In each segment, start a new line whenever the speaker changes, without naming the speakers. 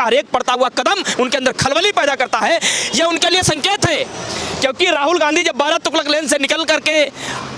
हर एक पड़ता हुआ कदम उनके अंदर खलबली पैदा करता है। यह उनके लिए संकेत है, क्योंकि राहुल गांधी जब 12 तुगलक लेन से निकल करके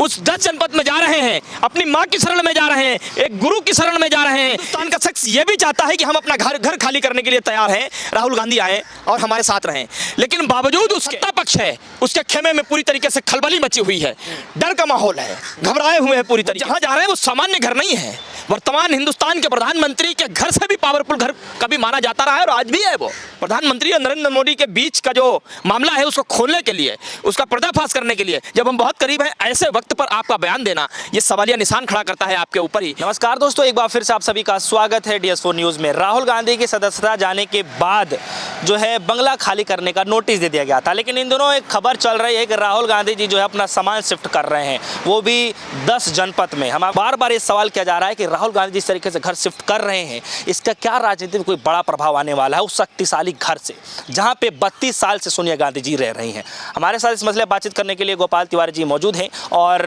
उस 10 जनपद में जा रहे हैं, अपनी माँ की शरण में जा रहे हैं, एक गुरु की शरण में जा रहे हैं। हिंदुस्तान का शख्स ये भी चाहता है कि हम अपना घर खाली करने के लिए तैयार हैं, राहुल गांधी आए और हमारे साथ रहें, लेकिन बावजूद उसके सत्ता पक्ष है, उसके खेमे में पूरी तरीके से खलबली मची हुई है, डर का माहौल है, घबराए हुए हैं पूरी तरीके। जहाँ जा रहे हैं वो सामान्य घर नहीं है, वर्तमान हिंदुस्तान के प्रधानमंत्री के घर से भी पावरफुल घर कभी माना जाता रहा है और आज भी है। वो प्रधानमंत्री और नरेंद्र मोदी के बीच का जो मामला है उसको खोलने के लिए, उसका पर्दाफाश करने के लिए जब हम बहुत करीब हैं, ऐसे वक्त पर आपका बयान देना ये सवालिया निशान खड़ा करता है आपके ऊपर ही।
नमस्कार दोस्तों, एक बार फिर से आप सभी का स्वागत है DS4 न्यूज़ में। राहुल गांधी की सदस्यता जाने के बाद जो है बंगला खाली करने का नोटिस दे दिया गया था, लेकिन इन दिनों एक खबर चल रही है कि राहुल गांधी जी जो है अपना सामान शिफ्ट कर रहे हैं, वो भी 10 जनपद में। हमें बार बार ये सवाल किया जा रहा है कि राहुल गांधी जिस तरीके से घर शिफ्ट कर रहे हैं, इसका क्या राजनीति में कोई बड़ा प्रभाव आने वाला है उस शक्तिशाली घर से, जहाँ पे 32 साल से सोनिया गांधी जी रह रही हैं। हमारे साथ इस मसले बातचीत करने के लिए गोपाल तिवारी जी मौजूद हैं और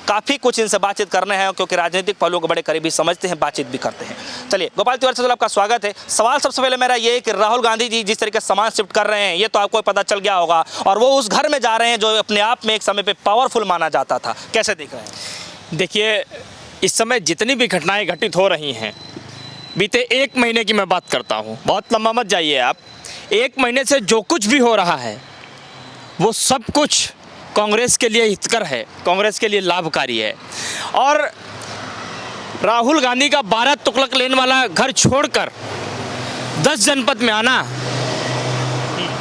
काफ़ी कुछ इनसे बातचीत करने हैं, क्योंकि राजनीतिक पहलुओं को बड़े करीबी समझते हैं, बातचीत भी करते हैं। चलिए गोपाल तिवारी साहब, आपका स्वागत है। सवाल सबसे पहले मेरा ये है कि राहुल गांधी जी जिस तरीके से सामान शिफ्ट कर रहे हैं, ये तो आपको पता चल गया होगा, और वो उस घर में जा रहे हैं जो अपने आप में एक समय पे पावरफुल माना जाता था, कैसे देख रहे हैं?
देखिए, इस समय जितनी भी घटनाएं घटित हो रही हैं, बीते 1 महीने की मैं बात करता हूं, बहुत लंबा मत जाइए आप, 1 महीने से जो कुछ भी हो रहा है वो सब कुछ कांग्रेस के लिए हितकर है, कांग्रेस के लिए लाभकारी है। और राहुल गांधी का 12 तुगलक लेन वाला घर छोड़कर 10 जनपद में आना,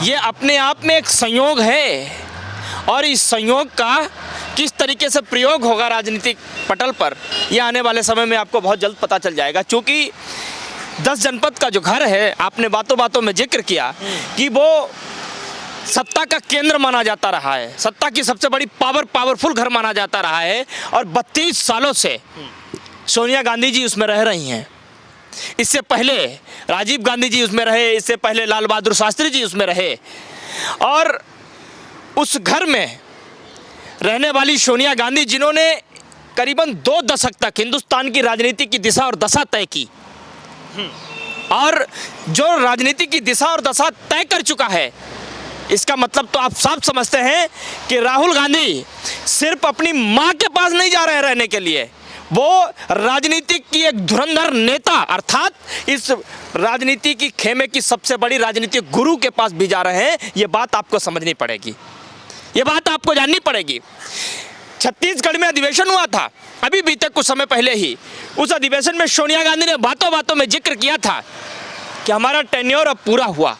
ये अपने आप में एक संयोग है, और इस संयोग का किस तरीके से प्रयोग होगा राजनीतिक पटल पर, यह आने वाले समय में आपको बहुत जल्द पता चल जाएगा। क्योंकि 10 जनपद का जो घर है, आपने बातों बातों में जिक्र किया कि वो सत्ता का केंद्र माना जाता रहा है, सत्ता की सबसे बड़ी पावरफुल घर माना जाता रहा है, और 32 सालों से सोनिया गांधी जी उसमें रह रही हैं। इससे पहले राजीव गांधी जी उसमें रहे, इससे पहले लाल बहादुर शास्त्री जी उसमें रहे, और उस घर में रहने वाली सोनिया गांधी, जिन्होंने करीबन 2 दशक तक हिंदुस्तान की राजनीति की दिशा और दशा तय की, और जो राजनीति की दिशा और दशा तय कर चुका है, इसका मतलब तो आप साफ समझते हैं कि राहुल गांधी सिर्फ अपनी मां के पास नहीं जा रहे हैं रहने के लिए, वो राजनीति की एक धुरंधर नेता, अर्थात इस राजनीति की खेमे की सबसे बड़ी राजनीतिक गुरु के पास भी जा रहे हैं। ये बात आपको समझनी पड़ेगी, ये बात आपको जाननी पड़ेगी। छत्तीसगढ़ में अधिवेशन हुआ था अभी बीते कुछ समय पहले ही, उस अधिवेशन में सोनिया गांधी ने बातों बातों में जिक्र किया था कि हमारा टेन्योर अब पूरा हुआ।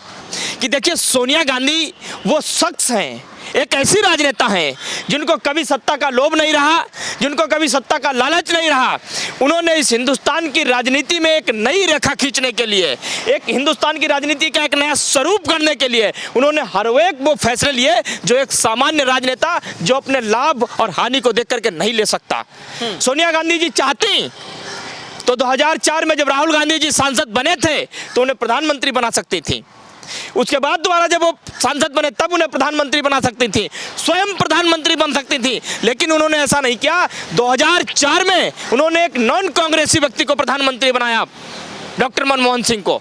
कि देखिए, सोनिया गांधी वो शख्स हैं, एक ऐसी राजनेता हैं जिनको कभी सत्ता का लोभ नहीं रहा, जिनको कभी सत्ता का लालच नहीं रहा। उन्होंने इस हिंदुस्तान की राजनीति में एक नई रेखा खींचने के लिए, एक हिंदुस्तान की राजनीति का एक नया स्वरूप गढ़ने के लिए उन्होंने हर एक वो फैसले लिए जो एक सामान्य राजनेता जो अपने लाभ और हानि को देख करके नहीं ले सकता। सोनिया गांधी जी चाहती तो 2004 में जब राहुल गांधी जी सांसद बने थे तो उन्हें प्रधानमंत्री बना सकती थी। उसके बाद दोबारा जब वो सांसद बने तब उन्हें प्रधानमंत्री बना सकती थी, स्वयं प्रधानमंत्री बन सकती थी, लेकिन उन्होंने ऐसा नहीं किया। 2004 में उन्होंने एक नॉन कांग्रेसी व्यक्ति को प्रधानमंत्री बनाया, डॉक्टर मनमोहन सिंह को।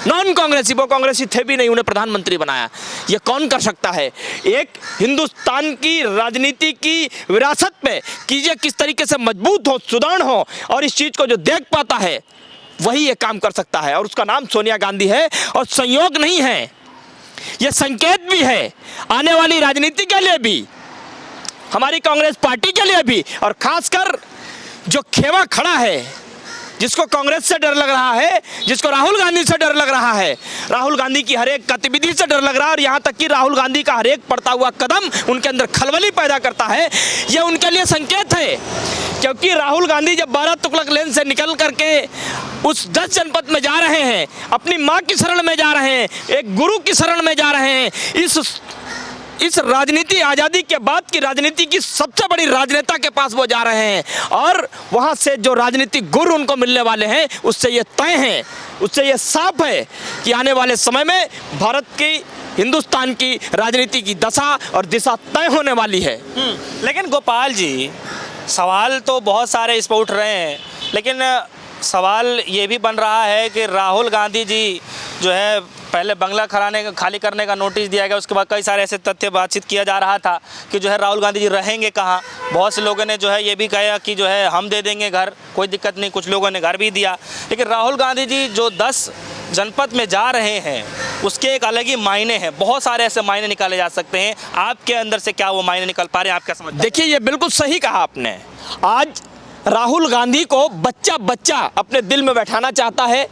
नॉन कांग्रेसी, वो कांग्रेसी थे भी नहीं, उन्हें प्रधानमंत्री बनाया। ये कौन कर सकता है? एक हिंदुस्तान की राजनीति की विरासत पे कीजिए किस तरीके से मजबूत हो, सुदृढ़ हो, और इस चीज को जो देख पाता है वही ये काम कर सकता है, और उसका नाम सोनिया गांधी है। और संयोग नहीं है, यह संकेत भी है आने वाली राजनीति के लिए भी, हमारी कांग्रेस पार्टी के लिए भी, और खासकर जो खेमा खड़ा है, जिसको कांग्रेस से डर लग रहा है, जिसको राहुल गांधी से डर लग रहा है, राहुल गांधी की हर एक गतिविधि से डर लग रहा है, और यहाँ तक कि राहुल गांधी का हर एक पड़ता हुआ कदम उनके अंदर खलबली पैदा करता है। यह उनके लिए संकेत है, क्योंकि राहुल गांधी जब 12 तुगलक लेन से निकल करके उस 10 जनपद में जा रहे हैं, अपनी माँ की शरण में जा रहे हैं, एक गुरु की शरण में जा रहे हैं, इस राजनीति, आज़ादी के बाद की राजनीति की सबसे बड़ी राजनेता के पास वो जा रहे हैं, और वहाँ से जो राजनीतिक गुरु उनको मिलने वाले हैं, उससे ये तय है, उससे ये साफ है कि आने वाले समय में भारत की, हिंदुस्तान की राजनीति की दशा और दिशा तय होने वाली है।
लेकिन गोपाल जी, सवाल तो बहुत सारे इस पर उठ रहे हैं, लेकिन सवाल ये भी बन रहा है कि राहुल गांधी जी जो है पहले बंगला खाली करने का नोटिस दिया गया, उसके बाद कई सारे ऐसे तथ्य बातचीत किया जा रहा था कि जो है राहुल गांधी जी रहेंगे कहाँ। बहुत से लोगों ने जो है ये भी कहा कि जो है हम दे देंगे घर, कोई दिक्कत नहीं, कुछ लोगों ने घर भी दिया। लेकिन राहुल गांधी जी जो 10 जनपद में जा रहे हैं उसके एक अलग ही मायने हैं, बहुत सारे ऐसे मायने निकाले जा सकते हैं। आपके अंदर से क्या वो मायने निकल पा रहे हैं, आप क्या समझते हैं?
देखिए, ये बिल्कुल सही कहा आपने। आज राहुल गांधी को बच्चा बच्चा अपने दिल में बैठाना चाहता है।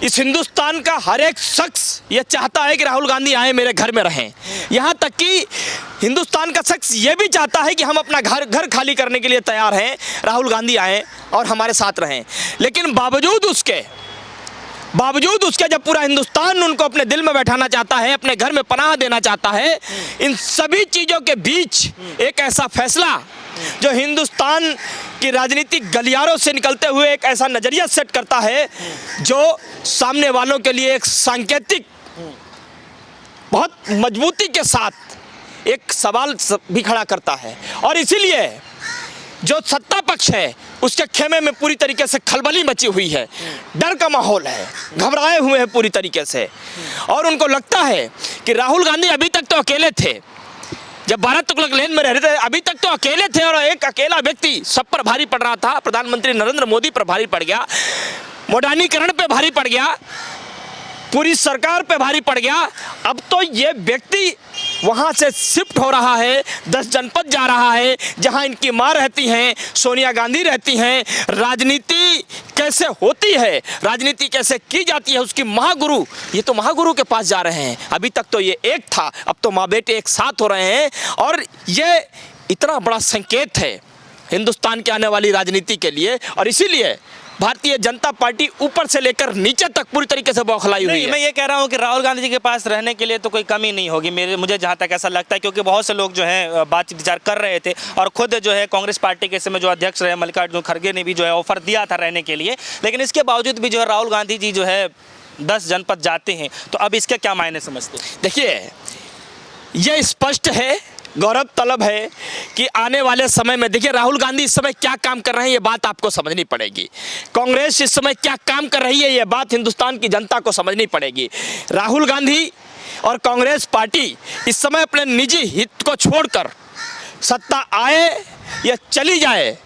इस हिंदुस्तान का हर एक शख्स ये चाहता है कि राहुल गांधी आए, मेरे घर में रहें। यहाँ तक कि हिंदुस्तान का शख्स ये भी चाहता है कि हम अपना घर खाली करने के लिए तैयार हैं, राहुल गांधी आए और हमारे साथ रहें। लेकिन बावजूद उसके जब पूरा हिंदुस्तान उनको अपने दिल में बैठाना चाहता है, अपने घर में पनाह देना चाहता है, इन सभी चीज़ों के बीच एक ऐसा फैसला जो हिंदुस्तान की राजनीतिक गलियारों से निकलते हुए एक ऐसा नज़रिया सेट करता है जो सामने वालों के लिए एक सांकेतिक बहुत मजबूती के साथ एक सवाल भी खड़ा करता है। और इसीलिए जो सत्ता पक्ष है उसके खेमे में पूरी तरीके से खलबली मची हुई है, डर का माहौल है, घबराए हुए हैं पूरी तरीके से। और उनको लगता है कि राहुल गांधी अभी तक तो अकेले थे, जब 12 तुगलक लेन में रह रहे थे अभी तक तो अकेले थे, और एक अकेला व्यक्ति सब पर भारी पड़ रहा था। प्रधानमंत्री नरेंद्र मोदी पर भारी पड़ गया, मोडानीकरण पे भारी पड़ गया, पूरी सरकार पे भारी पड़ गया। अब तो ये व्यक्ति वहाँ से शिफ्ट हो रहा है, 10 जनपद जा रहा है जहाँ इनकी माँ रहती हैं, सोनिया गांधी रहती हैं। राजनीति कैसे होती है, राजनीति कैसे की जाती है, उसकी महागुरु, ये तो महागुरु के पास जा रहे हैं। अभी तक तो ये एक था, अब तो माँ बेटे एक साथ हो रहे हैं। और ये इतना बड़ा संकेत है हिंदुस्तान के आने वाली राजनीति के लिए। और इसीलिए भारतीय जनता पार्टी ऊपर से लेकर नीचे तक पूरी तरीके से बौखलाई हुई है।
मैं ये कह रहा हूँ कि राहुल गांधी जी के पास रहने के लिए तो कोई कमी नहीं होगी, मुझे जहाँ तक ऐसा लगता है, क्योंकि बहुत से लोग जो है बातचीत विचार कर रहे थे। और खुद जो है कांग्रेस पार्टी के समय जो अध्यक्ष रहे मल्लिकार्जुन खड़गे ने भी जो है ऑफर दिया था रहने के लिए। लेकिन इसके बावजूद भी जो है राहुल गांधी जी जो है 10 जनपद जाते हैं, तो अब इसके क्या मायने समझते हैं?
देखिए, ये स्पष्ट है, गौरव तलब है कि आने वाले समय में, देखिए राहुल गांधी इस समय क्या काम कर रहे हैं ये बात आपको समझनी पड़ेगी। कांग्रेस इस समय क्या काम कर रही है ये बात हिंदुस्तान की जनता को समझनी पड़ेगी। राहुल गांधी और कांग्रेस पार्टी इस समय अपने निजी हित को छोड़कर सत्ता आए या चली जाए,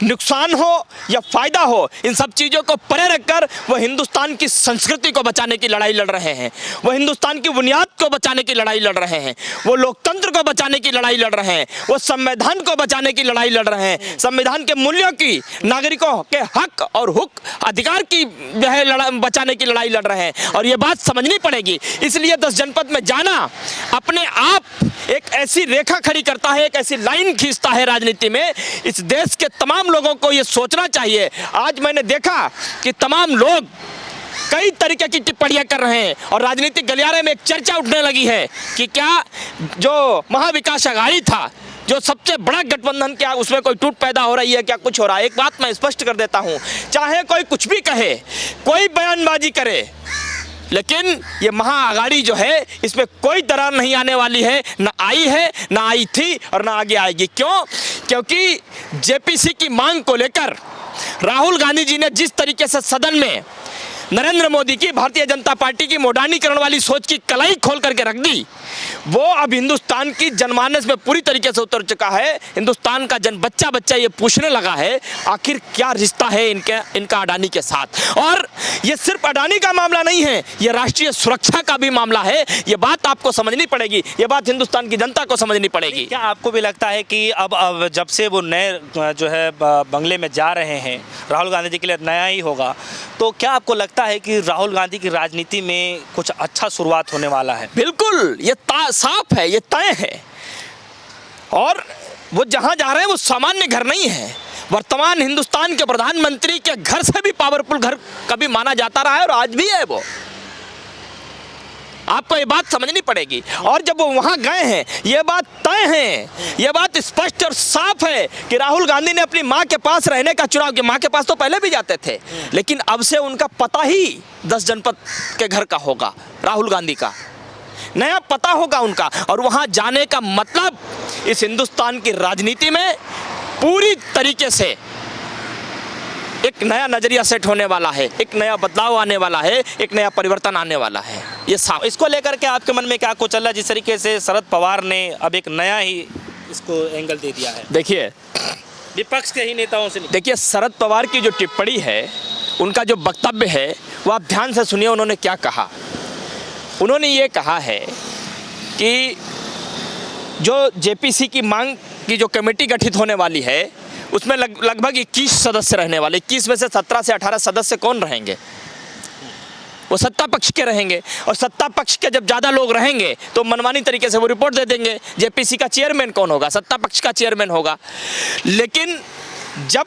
नुकसान हो या फायदा हो, इन सब चीज़ों को परे रखकर वो हिंदुस्तान की संस्कृति को बचाने की लड़ाई लड़ रहे हैं, वो हिंदुस्तान की बुनियाद को बचाने की लड़ाई लड़ रहे हैं, वो लोकतंत्र को बचाने की लड़ाई लड़ रहे हैं, वो संविधान को बचाने की लड़ाई लड़ रहे हैं, संविधान के मूल्यों की, नागरिकों के हक और हुक अधिकार की जो है बचाने की लड़ाई लड़ रहे हैं। और ये बात समझनी पड़ेगी। इसलिए 10 जनपद में जाना अपने आप एक ऐसी रेखा खड़ी करता है, एक ऐसी लाइन खींचता है राजनीति में। इस देश के तमाम लोगों को ये सोचना चाहिए। आज मैंने देखा कि तमाम लोग कई तरीके की टिप्पणियां कर रहे हैं और राजनीतिक गलियारे में एक चर्चा उठने लगी है कि क्या जो महाविकास अघाड़ी था, जो सबसे बड़ा गठबंधन, क्या उसमें कोई टूट पैदा हो रही है, क्या कुछ हो रहा है। एक बात मैं स्पष्ट कर देता हूं, चाहे कोई कुछ भी कहे, कोई बयानबाजी करे, लेकिन ये महाअघाड़ी जो है इसमें कोई दरार नहीं आने वाली है, ना आई है, ना आई थी और ना आगे आएगी। क्यों? क्योंकि जेपीसी की मांग को लेकर राहुल गांधी जी ने जिस तरीके से सदन में नरेंद्र मोदी की, भारतीय जनता पार्टी की मोडानीकरण वाली सोच की कलाई खोल करके रख दी, वो अब हिंदुस्तान की जनमानस में पूरी तरीके से उतर चुका है। हिंदुस्तान का बच्चा बच्चा ये पूछने लगा है आखिर क्या रिश्ता है इनका अडानी के साथ। और ये सिर्फ अडानी का मामला नहीं है, ये राष्ट्रीय सुरक्षा का भी मामला है। ये बात आपको समझनी पड़ेगी, ये बात हिंदुस्तान की जनता को समझनी पड़ेगी।
क्या आपको भी लगता है कि अब जब से वो नए जो है बंगले में जा रहे हैं, राहुल गांधी जी के लिए नया ही होगा, तो क्या आपको लगता है कि राहुल गांधी की राजनीति में कुछ अच्छा शुरुआत होने वाला है?
बिल्कुल, ये साफ है, ये तय है। और वो जहां जा रहे हैं वो सामान्य घर नहीं है, वर्तमान हिंदुस्तान के प्रधानमंत्री के घर से भी पावरफुल घर कभी माना जाता रहा है और आज भी है वो। आपको ये बात समझनी पड़ेगी। और जब वो वहां गए हैं, ये बात तय है, ये बात स्पष्ट और साफ है कि राहुल गांधी ने अपनी मां के पास रहने का चुनाव किया। मां के पास तो पहले भी जाते थे, लेकिन अब से उनका पता ही 10 जनपद के घर का होगा, राहुल गांधी का नया पता होगा उनका। और वहां जाने का मतलब इस हिंदुस्तान की राजनीति में पूरी तरीके से एक नया नजरिया सेट होने वाला है, एक नया बदलाव आने वाला है, एक नया परिवर्तन आने वाला है, ये साफ।
इसको लेकर के आपके मन में क्या कुछ चल रहा है, जिस तरीके से शरद पवार ने अब एक नया ही इसको एंगल दे दिया है?
देखिए,
विपक्ष के ही नेताओं से
देखिए शरद पवार की जो टिप्पणी है, उनका जो वक्तव्य है, वो आप ध्यान से सुनिए उन्होंने क्या कहा। उन्होंने ये कहा है कि जो जेपीसी की मांग की जो कमेटी गठित होने वाली है, उसमें लगभग 21 सदस्य रहने वाले। 21 में से 17 से 18 सदस्य कौन रहेंगे? वो सत्ता पक्ष के रहेंगे, और सत्ता पक्ष के जब ज़्यादा लोग रहेंगे तो मनमानी तरीके से वो रिपोर्ट दे देंगे। जेपीसी का चेयरमैन कौन होगा? सत्ता पक्ष का चेयरमैन होगा। लेकिन जब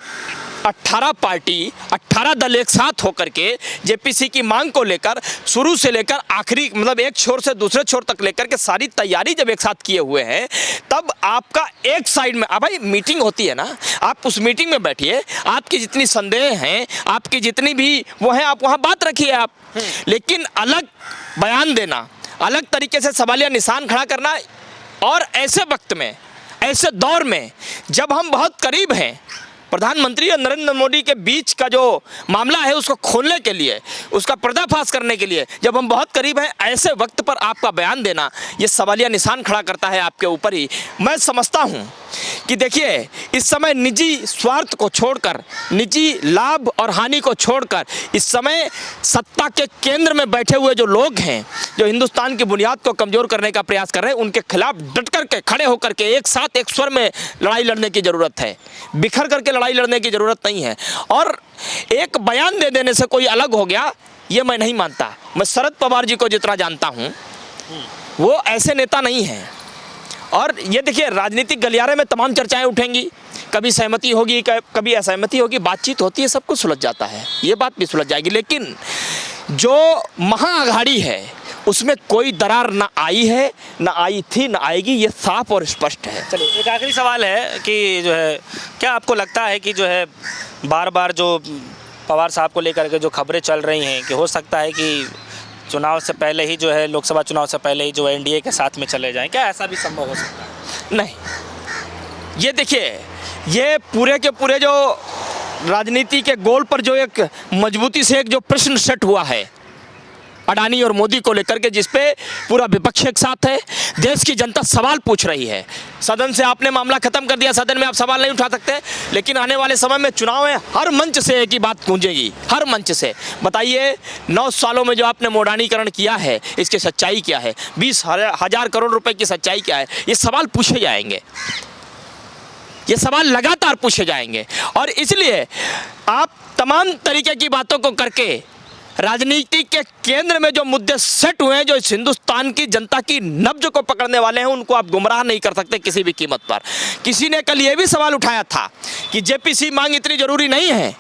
18 पार्टी, 18 दल एक साथ होकर के जेपीसी की मांग को लेकर शुरू से लेकर आखिरी, मतलब एक छोर से दूसरे छोर तक लेकर के सारी तैयारी जब एक साथ किए हुए हैं, तब आपका एक साइड में, अब भाई मीटिंग होती है ना, आप उस मीटिंग में बैठिए, आपकी जितनी संदेह हैं, आपकी जितनी भी वो हैं, आप वहाँ बात रखिए आप। लेकिन अलग बयान देना, अलग तरीके से सवालिया निशान खड़ा करना, और ऐसे वक्त में, ऐसे दौर में जब हम बहुत करीब हैं प्रधानमंत्री और नरेंद्र मोदी के बीच का जो मामला है उसको खोलने के लिए, उसका पर्दाफाश करने के लिए जब हम बहुत करीब हैं, ऐसे वक्त पर आपका बयान देना ये सवालिया निशान खड़ा करता है आपके ऊपर ही। मैं समझता हूं कि देखिए, इस समय निजी स्वार्थ को छोड़कर, निजी लाभ और हानि को छोड़कर, इस समय सत्ता के केंद्र में बैठे हुए जो लोग हैं, जो हिंदुस्तान की बुनियाद को कमज़ोर करने का प्रयास कर रहे हैं, उनके खिलाफ डट करके खड़े होकर के एक साथ एक स्वर में लड़ाई लड़ने की ज़रूरत है। बिखर करके लड़ाई लड़ने की ज़रूरत नहीं है। और एक बयान दे देने से कोई अलग हो गया, ये मैं नहीं मानता। मैं शरद पवार जी को जितना जानता हूँ, वो ऐसे नेता नहीं हैं। और ये देखिए, राजनीतिक गलियारे में तमाम चर्चाएं उठेंगी, कभी सहमति होगी, कभी असहमति होगी, बातचीत होती है, सब कुछ सुलझ जाता है, ये बात भी सुलझ जाएगी। लेकिन जो महाअघाड़ी है उसमें कोई दरार ना आई है, ना आई थी, ना आएगी, ये साफ और स्पष्ट है।
चलिए, एक आखिरी सवाल है कि जो है, क्या आपको लगता है कि जो है बार बार जो पवार साहब को लेकर के जो खबरें चल रही हैं कि हो सकता है कि चुनाव से पहले ही जो है, लोकसभा चुनाव से पहले ही जो एनडीए के साथ में चले जाएं, क्या ऐसा भी संभव हो सकता है?
नहीं, ये देखिए, ये पूरे के पूरे जो राजनीति के गोल पर जो एक मजबूती से एक जो प्रश्न सेट हुआ है अडानी और मोदी को लेकर के, जिस पे पूरा विपक्ष एक साथ है, देश की जनता सवाल पूछ रही है। सदन से आपने मामला खत्म कर दिया, सदन में आप सवाल नहीं उठा सकते, लेकिन आने वाले समय में चुनाव में हर मंच से एक ही बात गूंजेगी, हर मंच से। बताइए, 9 सालों में जो आपने मोडानीकरण किया है, इसकी सच्चाई क्या है? 20,000 करोड़ रुपए की सच्चाई क्या है? ये सवाल पूछे जाएंगे, ये सवाल लगातार पूछे जाएंगे। और इसलिए आप तमाम तरीके की बातों को करके राजनीति के केंद्र में जो मुद्दे सेट हुए हैं, जो इस हिंदुस्तान की जनता की नब्ज को पकड़ने वाले हैं, उनको आप गुमराह नहीं कर सकते किसी भी कीमत पर। किसी ने कल ये भी सवाल उठाया था कि जेपीसी मांग इतनी जरूरी नहीं है,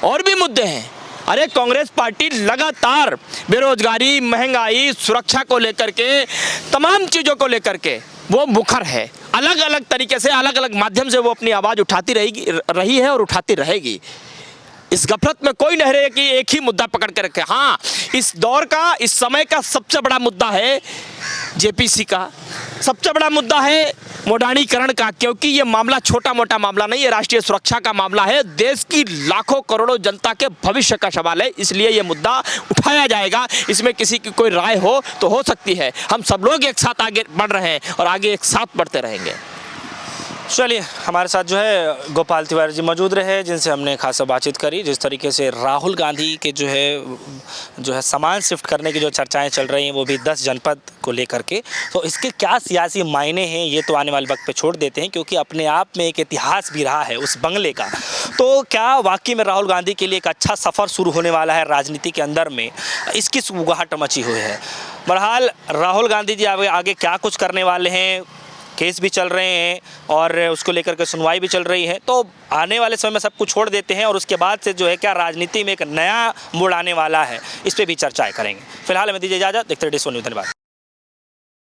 और भी मुद्दे हैं। अरे, कांग्रेस पार्टी लगातार बेरोजगारी, महंगाई, सुरक्षा को लेकर के, तमाम चीज़ों को लेकर के वो मुखर है। अलग अलग तरीके से, अलग अलग माध्यम से वो अपनी आवाज़ उठाती रही है और उठाती रहेगी। इस गफलत में कोई नहीं रहे कि एक ही मुद्दा पकड़ के रखे। हाँ, इस दौर का, इस समय का सबसे बड़ा मुद्दा है जेपीसी का, सबसे बड़ा मुद्दा है मोडानीकरण का, क्योंकि ये मामला छोटा मोटा मामला नहीं है, राष्ट्रीय सुरक्षा का मामला है, देश की लाखों करोड़ों जनता के भविष्य का सवाल है। इसलिए ये मुद्दा उठाया जाएगा। इसमें किसी की कोई राय हो तो हो सकती है, हम सब लोग एक साथ आगे बढ़ रहे हैं और आगे एक साथ बढ़ते रहेंगे।
चलिए, हमारे साथ जो है गोपाल तिवारी जी मौजूद रहे, जिनसे हमने खासा बातचीत करी। जिस तरीके से राहुल गांधी के जो है सामान शिफ्ट करने की जो चर्चाएं चल रही हैं, वो भी 10 जनपद को लेकर के, तो इसके क्या सियासी मायने हैं ये तो आने वाले वक्त पे छोड़ देते हैं, क्योंकि अपने आप में एक इतिहास भी रहा है उस बंगले का। तो क्या वाकई में राहुल गांधी के लिए एक अच्छा सफ़र शुरू होने वाला है राजनीति के अंदर में? इसकी सुगबुगाहट मची हुई है। बहरहाल, राहुल गांधी जी आगे क्या कुछ करने वाले हैं, केस भी चल रहे हैं और उसको लेकर के सुनवाई भी चल रही है, तो आने वाले समय में सब कुछ छोड़ देते हैं और उसके बाद से जो है क्या राजनीति में एक नया मोड़ आने वाला है, इस पर भी चर्चाएं करेंगे। फिलहाल हमें दीजिए इजाज़त, देखते रहिए DS1 न्यूज़। धन्यवाद।